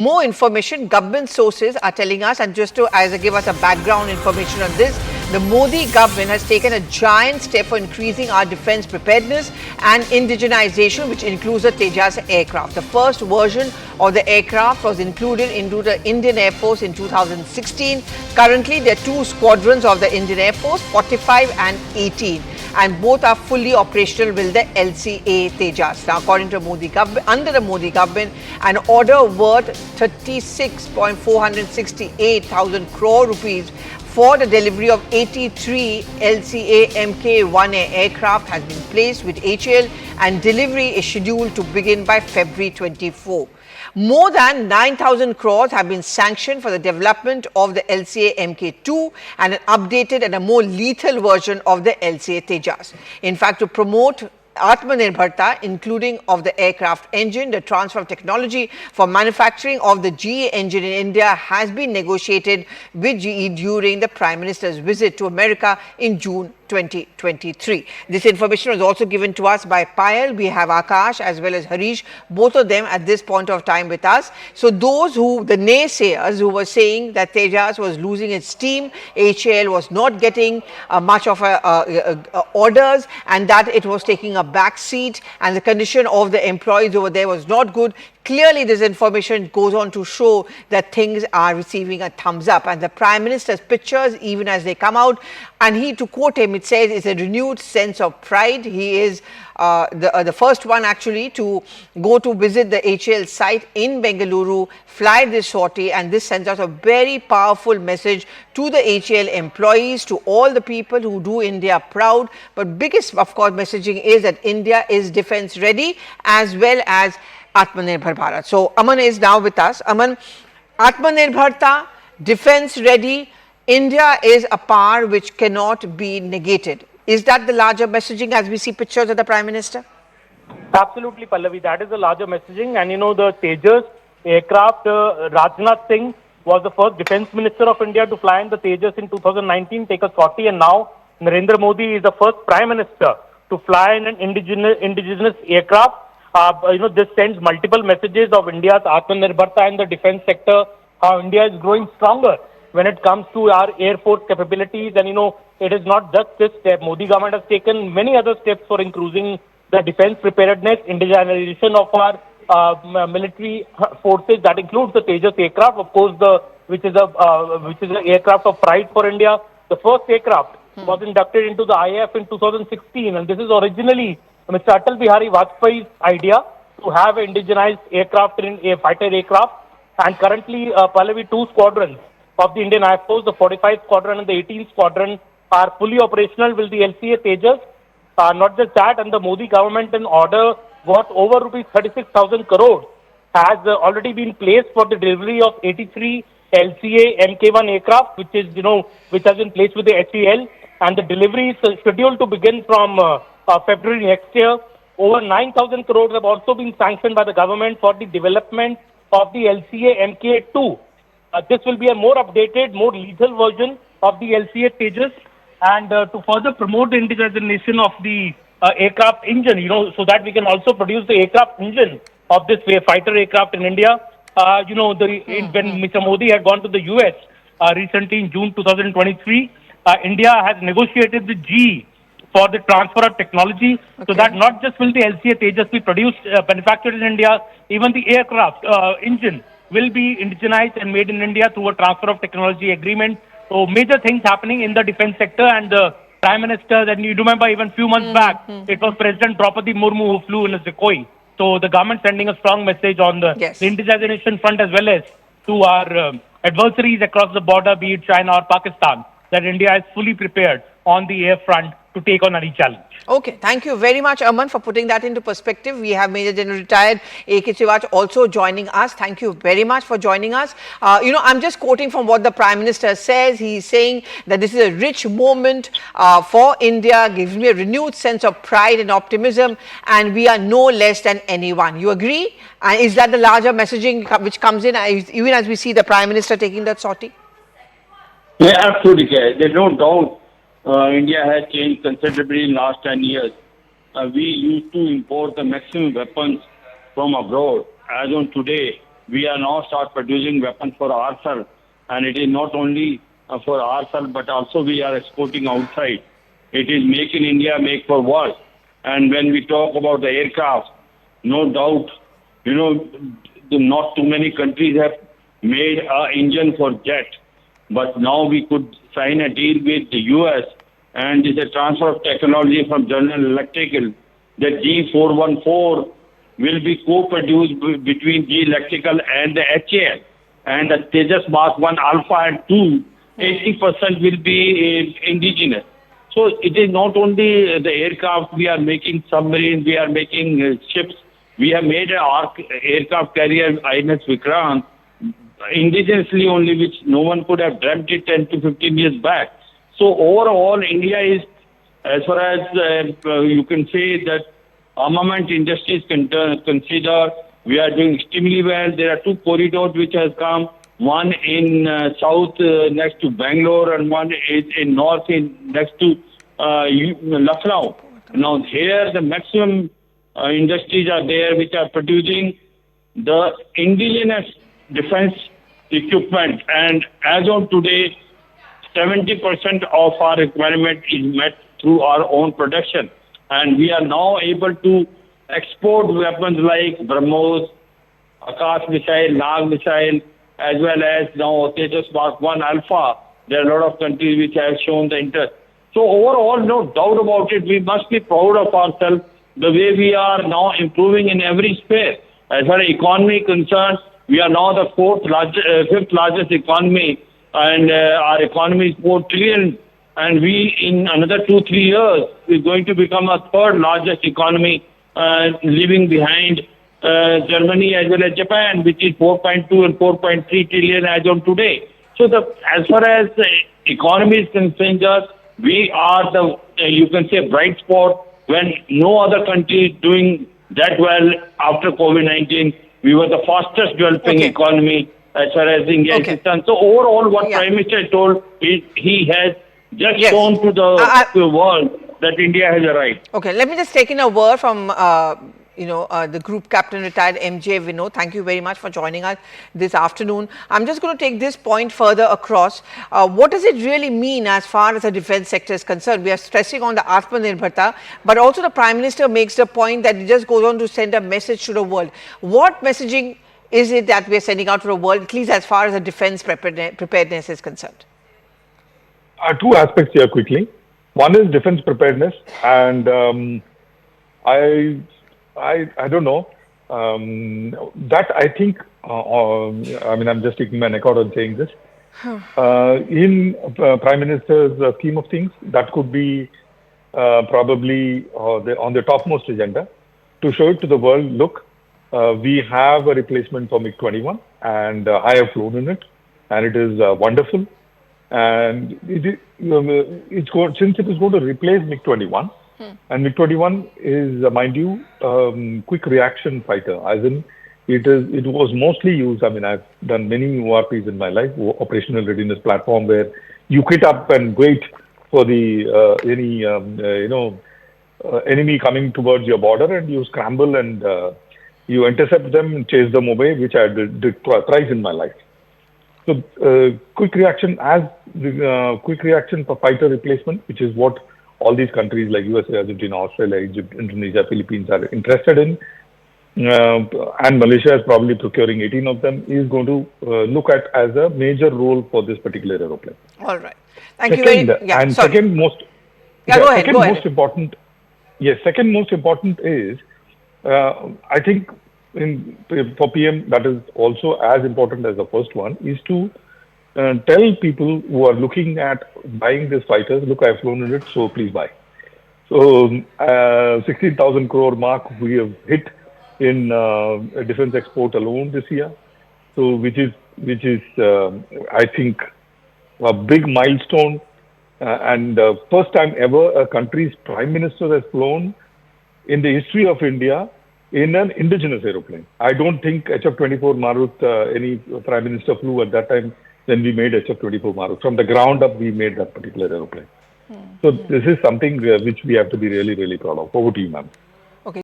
More information, government sources are telling us, and just to give us a background information on this, the Modi government has taken a giant step for increasing our defense preparedness and indigenization, which includes the Tejas aircraft. The first version of the aircraft was included into the Indian Air Force in 2016. Currently, there are two squadrons of the Indian Air Force, 45 and 18. And both are fully operational with the LCA Tejas. Now, according to Modi government, under the Modi government, an order worth 36,468,000 crore rupees for the delivery of 83 LCA Mk1A aircraft has been placed with HAL, and delivery is scheduled to begin by February 24. More than 9,000 crores have been sanctioned for the development of the LCA Mk2 and an updated and a more lethal version of the LCA Tejas. In fact, to promote Atmanirbharta, including of the aircraft engine, the transfer of technology for manufacturing of the GE engine in India has been negotiated with GE during the Prime Minister's visit to America in June 2023. This information was also given to us by Payal. We have Akash as well as Harish, both of them at this point of time with us. So those who, the naysayers who were saying that Tejas was losing its steam, HAL was not getting much of orders, and that it was taking a back seat and the condition of the employees over there was not good. Clearly, this information goes on to show that things are receiving a thumbs up, and the Prime Minister's pictures, even as they come out, and he, to quote him, it says it's a renewed sense of pride. He is the first one actually to go to visit the HAL site in Bengaluru, fly this sortie, and this sends out a very powerful message to the HAL employees, to all the people who do India proud. But biggest, of course, messaging is that India is defense ready as well as Atmanirbhar Bharat. So Aman is now with us. Aman, Atmanirbharta, defense ready, India is a power which cannot be negated. Is that the larger messaging as we see pictures of the Prime Minister? Absolutely, Pallavi. That is the larger messaging. And the Tejas aircraft, Rajnath Singh was the first defense minister of India to fly in the Tejas in 2019, take a sortie, and now Narendra Modi is the first Prime Minister to fly in an indigenous aircraft. This sends multiple messages of India's Atmanirbharta in the defense sector, how India is growing stronger when it comes to our air force capabilities. And it is not just this step. Modi government has taken many other steps for increasing the defense preparedness, indigenization of our military forces. That includes the Tejas aircraft, of course, which is an aircraft of pride for India. The first aircraft was inducted into the IAF in 2016, and this is originally Mr. Atal Bihari Vajpayee's idea to have an indigenized aircraft in a fighter aircraft. And currently, Pallavi, two squadrons of the Indian Air Force, the 45 Squadron and the 18 Squadron, are fully operational with the LCA Tejas. Not just that, and the Modi government in order worth over rupees 36,000 crores has already been placed for the delivery of 83 LCA Mk1 aircraft, which has been placed with the HAL, and the delivery is scheduled to begin from February next year. Over 9,000 crores have also been sanctioned by the government for the development of the LCA Mk2. This will be a more updated, more lethal version of the LCA Tejas, and to further promote the indigenization of the aircraft engine, so that we can also produce the aircraft engine of this fighter aircraft in India. When Mr. Modi had gone to the US recently in June 2023, India has negotiated with GE for the transfer of technology, so that not just will the LCA Tejas be produced, manufactured in India, even the aircraft engine will be indigenized and made in India through a transfer of technology agreement. So major things happening in the defense sector, and the Prime Minister, and you remember even few months back, it was President Draupadi Murmu who flew in a Sukhoi. So the government sending a strong message on the indigenization front as well as to our adversaries across the border, be it China or Pakistan, that India is fully prepared on the air front to take on any challenge. Okay, thank you very much, Aman, for putting that into perspective. We have Major General Retired A.K. Chivaj also joining us. Thank you very much for joining us. I'm just quoting from what the Prime Minister says. He's saying that this is a rich moment for India, gives me a renewed sense of pride and optimism, and we are no less than anyone. You agree? And is that the larger messaging which comes in, even as we see the Prime Minister taking that sortie? Yeah, absolutely. There's no doubt. India has changed considerably in the last 10 years. We used to import the maximum weapons from abroad. As on today, we are now start producing weapons for ourselves. And it is not only for ourselves, but also we are exporting outside. It is make in India, make for world. And when we talk about the aircraft, no doubt, not too many countries have made an engine for jet. But now we could sign a deal with the US, and it's a transfer of technology from General Electric. The G414 will be co-produced between G Electrical and the HAL. And the Tejas Mark 1 Alpha and 2, 80% will be indigenous. So it is not only the aircraft, we are making submarines, we are making ships. We have made an aircraft carrier, INS Vikrant, indigenously only, which no one could have dreamt it 10 to 15 years back. So overall, India is, as far as you can say that armament industry is considered, we are doing extremely well. There are two corridors which has come. One in south next to Bangalore, and one is in north next to Lucknow. Now here the maximum industries are there which are producing the indigenous defense equipment, and as of today 70% of our requirement is met through our own production, and we are now able to export weapons like BrahMos, Akash missile, Nag missile, as well as now Tejas Mark 1 Alpha. There are a lot of countries which have shown the interest. So overall, no doubt about it, we must be proud of ourselves the way we are now improving in every sphere. As far as economy is concerned, we are now the fifth largest economy, and our economy is 4 trillion. And we, in another 2-3 years, is going to become a third largest economy, leaving behind Germany as well as Japan, which is 4.2 and 4.3 trillion as of today. So as far as the economy is concerned, we are the, you can say, bright spot when no other country is doing that well after COVID-19. We were the fastest developing economy as far as India is concerned. So overall, what Prime Minister told is he has just shown to the world that India has a right. Okay, let me just take in a word from the Group Captain Retired MJ Vinod. Thank you very much for joining us this afternoon. I'm just going to take this point further across. What does it really mean as far as the defense sector is concerned? We are stressing on the Atmanirbharta, but also the Prime Minister makes the point that it just goes on to send a message to the world. What messaging is it that we are sending out to the world, at least as far as the defense preparedness is concerned? Two aspects here quickly. One is defense preparedness, and I don't know. That I think, I mean, I'm just taking my neck out on saying this. In Prime Minister's scheme of things, that could be probably on the topmost agenda to show it to the world, look, we have a replacement for MiG-21, and I have flown in it, and it is wonderful. And since it is going to replace MiG-21, and MiG-21 is, mind you, quick reaction fighter, as in it was mostly used. I mean, I've done many ORPs in my life, operational readiness platform, where you kit up and wait for the enemy coming towards your border, and you scramble and you intercept them and chase them away, which I did thrice in my life. So quick reaction for fighter replacement, which is what all these countries like USA, Argentina, Australia, Egypt, Indonesia, Philippines are interested in, and Malaysia is probably procuring 18 of them, is going to look at as a major role for this particular aeroplane. All right. Thank you very much. And sorry. second most, second most important is, I think for PM, that is also as important as the first one, is to tell people who are looking at buying these fighters, look, I've flown in it, so please buy. So 16,000 crore mark we have hit in defense export alone this year. So which is I think a big milestone, and first time ever a country's Prime Minister has flown in the history of India in an indigenous aeroplane. I don't think HF-24 Marut, any Prime Minister flew at that time. Then we made HF-24 Marut. From the ground up, we made that particular aeroplane. So this is something which we have to be really, really proud of. Over to you, ma'am.